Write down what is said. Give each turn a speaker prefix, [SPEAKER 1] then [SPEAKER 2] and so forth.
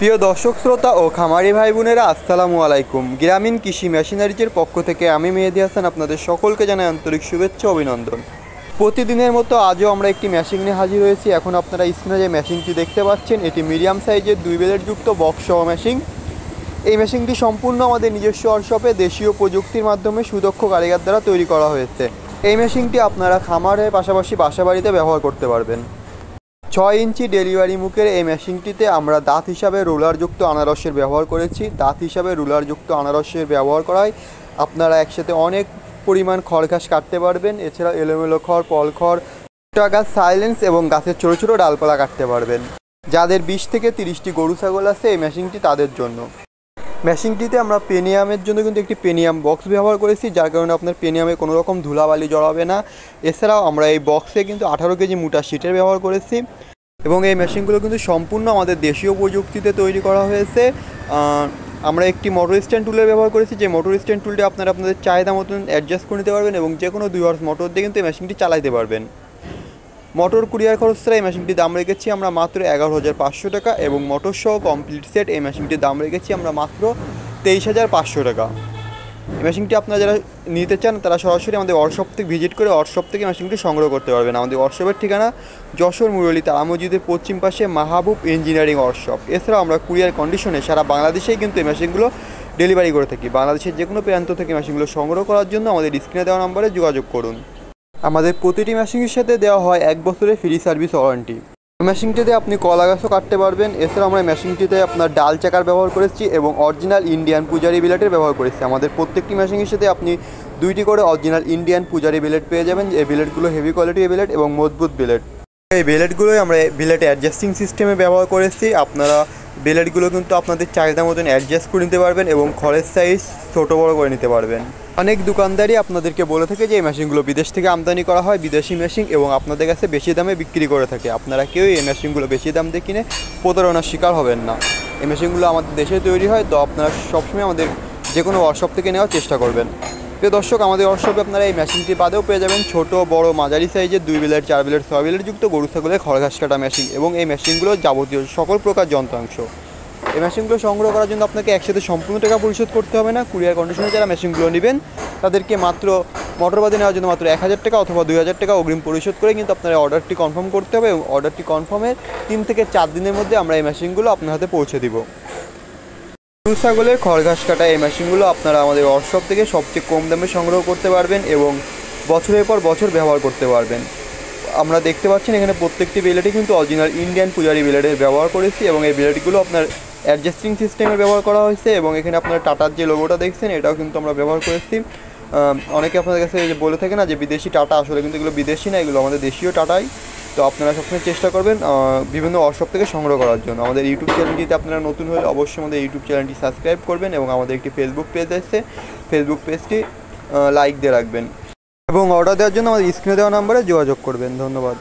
[SPEAKER 1] প্রিয় দর্শক শ্রোতা ও খামারি ভাই বোনেরা, আসসালামু আলাইকুম। গ্রামীণ কৃষি মেশিনারিজের পক্ষ থেকে আমি মেহেদি হাসান আপনাদের সকলকে জানাই আন্তরিক শুভেচ্ছা অভিনন্দন। প্রতিদিনের মতো আজও আমরা একটি মেশিন নিয়ে হাজির হয়েছি। এখন আপনারা স্ক্রিনে যে মেশিনটি দেখতে পাচ্ছেন, এটি মিডিয়াম সাইজের 2 ব্লেড যুক্ত বক্স সহ মেশিন। এই মেশিনটি সম্পূর্ণ আমাদের নিজস্ব ওয়ার্কশপে দেশীয় প্রযুক্তির মাধ্যমে সুদক্ষ কারিগর দ্বারা তৈরি করা হয়েছে। এই মেশিনটি আপনারা খামারের পাশাপাশি বাসাবাড়িতে ব্যবহার করতে পারবেন। 6 ইঞ্চি ডেলিভারি মুখের এই মেশিনটিতে আমরা দাঁত হিসাবে রোলারযুক্ত আনারসের ব্যবহার করেছি। দাঁত হিসাবে রোলারযুক্ত আনারসের ব্যবহার করায় আপনারা একসাথে অনেক পরিমাণ খড় ঘাস কাটতে পারবেন। এছাড়া এলোমেলো খড়, পল খড়, গাছ সাইলেন্স এবং গাছের ছোটো ছোটো ডালপালা কাটতে পারবেন। যাদের 20 থেকে 30টি গরু ছাগল আছে, এই মেশিনটি তাদের জন্য। মেশিনটিতে আমরা পেনিয়ামের জন্য কিন্তু একটি পেনিয়াম বক্স ব্যবহার করেছি, যার কারণে আপনার পেনিয়ামে কোনো রকম ধুলাবালি জড়াবে না। এছাড়াও আমরা এই বক্সে কিন্তু 18 কেজি মোটা শিটের ব্যবহার করেছি এবং এই মেশিনগুলো কিন্তু সম্পূর্ণ আমাদের দেশীয় প্রযুক্তিতে তৈরি করা হয়েছে। আমরা একটি মোটর স্ট্যান্ড টুলের ব্যবহার করেছি, যে মোটর স্ট্যান্ড টুলটি আপনারা আপনাদের চাহিদা মতন অ্যাডজাস্ট করে নিতে পারবেন এবং যে কোনো 2 হর্স মোটর দিয়ে কিন্তু এই মেশিনটি চালাতে পারবেন। মোটর কুরিয়ার খরচ ছাড়া এই মেশিনটির দাম রেখেছি আমরা মাত্র 11,500 টাকা এবং মোটর সহ কমপ্লিট সেট এই মেশিনটির দাম রেখেছি আমরা মাত্র 23,500 টাকা। এই মেশিনটি আপনারা যারা নিতে চান তারা সরাসরি আমাদের ওয়ার্কশপ থেকে ভিজিট করে ওয়ার্কশপ থেকে মেশিনটি সংগ্রহ করতে পারবেন। আমাদের ওয়ার্কশপের ঠিকানা যশোর মুরলী তারা মসজিদের পশ্চিম পাশে মাহবুব ইঞ্জিনিয়ারিং ওয়ার্কশপ। এছাড়াও আমরা কুরিয়ার কন্ডিশনে সারা বাংলাদেশেই কিন্তু এই মেশিনগুলো ডেলিভারি করে থাকি। বাংলাদেশের যে কোনো প্রান্ত থেকে মেশিনগুলো সংগ্রহ করার জন্য আমাদের স্ক্রিনে দেওয়া নম্বরে যোগাযোগ করুন। আমাদের প্রতিটি মেশিনের সাথে দেওয়া হয় 1 বছরের ফ্রি সার্ভিস ওয়ারেন্টি। মেশিনটিতে আপনি কলা গাছও কাটতে পারবেন। এছাড়াও আমরা মেশিনটিতে আপনার ডাল চাকার ব্যবহার করেছি এবং অরিজিনাল ইন্ডিয়ান পূজারি বিলেটের ব্যবহার করেছি। আমাদের প্রত্যেকটি মেশিনের সাথে আপনি 2টি করে অরিজিনাল ইন্ডিয়ান পূজারি বিলেট পেয়ে যাবেন। এই বিলেটগুলো হেভি কোয়ালিটির বিলেট এবং মজবুত বিলেট। এই বিলেটগুলোই আমরা বিলেট অ্যাডজাস্টিং সিস্টেমে ব্যবহার করেছি। আপনারা বিলেটগুলো কিন্তু আপনাদের চাহিদা মতন অ্যাডজাস্ট করে নিতে পারবেন এবং খড়ের সাইজ ছোটো বড়ো করে নিতে পারবেন। অনেক দোকানদারই আপনাদেরকে বলে থাকে যে এই মেশিনগুলো বিদেশ থেকে আমদানি করা হয়, বিদেশি মেশিন, এবং আপনাদের কাছে বেশি দামে বিক্রি করে থাকে। আপনারা কেউই এই মেশিনগুলো বেশি দাম দিয়ে কিনে প্রতারণার শিকার হবেন না। এই মেশিনগুলো আমাদের দেশে তৈরি হয়, তো আপনারা সবসময় আমাদের যে কোনো ওয়ার্কশপ থেকে নেওয়ার চেষ্টা করবেন। প্রিয় দর্শক, আমাদের ওয়ার্কশপে আপনারা এই মেশিনটি বাদেও পেয়ে যাবেন ছোটো বড় মাঝারি সাইজের 2 ব্লেড, 4 ব্লেড, 6 ব্লেড যুক্ত গরু ছাগলের খড় ঘাস কাটা মেশিন এবং এই মেশিনগুলোর যাবতীয় সকল প্রকার যন্ত্রাংশ। এই মেশিনগুলো সংগ্রহ করার জন্য আপনাকে একসাথে সম্পূর্ণ টাকা পরিশোধ করতে হবে না। কুরিয়ার কন্ডিশনে যারা মেশিনগুলো নেবেন তাদেরকে মাত্র মোটরবাদী নেওয়ার জন্য মাত্র 1,000 টাকা অথবা 2,000 টাকা অগ্রিম পরিশোধ করে কিন্তু আপনারা অর্ডারটি কনফার্ম করতে হবে এবং অর্ডারটি কনফার্মের 3 থেকে 4 দিনের মধ্যে আমরা এই মেশিনগুলো আপনার হাতে পৌঁছে দিব। গরু ছাগলের খড় ঘাস কাটা এই মেশিনগুলো আপনারা আমাদের ওয়ার্কশপ থেকে সবচেয়ে কম দামে সংগ্রহ করতে পারবেন এবং বছরের পর বছর ব্যবহার করতে পারবেন। আমরা দেখতে পাচ্ছেন এখানে প্রত্যেকটি ব্লেডই কিন্তু অরিজিনাল ইন্ডিয়ান পূজারি ব্লেডের ব্যবহার করেছি এবং এই ব্লেডগুলো আপনার অ্যাডজাস্টিং সিস্টেমে ব্যবহার করা হয়েছে এবং এখানে আপনার টাটার যে লোগোটা দেখছেন এটাও কিন্তু আমরা ব্যবহার করেছি। অনেকে আপনাদের কাছে বলে থাকে না যে বিদেশি টাটা, আসলে কিন্তু এগুলো বিদেশি না, এগুলো আমাদের দেশীয় টাটাই। তো আপনারা সবসময় চেষ্টা করবেন বিভিন্ন ওয়ার্কশপ থেকে সংগ্রহ করার জন্য। আমাদের ইউটিউব চ্যানেলটিতে আপনারা নতুন হলে অবশ্যই আমাদের ইউটিউব চ্যানেলটি সাবস্ক্রাইব করবেন এবং আমাদের একটি ফেসবুক পেজ আছে, ফেসবুক পেজটি লাইক দিয়ে রাখবেন এবং অর্ডার দেওয়ার জন্য আমাদের স্ক্রিনে দেওয়া নম্বরে যোগাযোগ করবেন। ধন্যবাদ।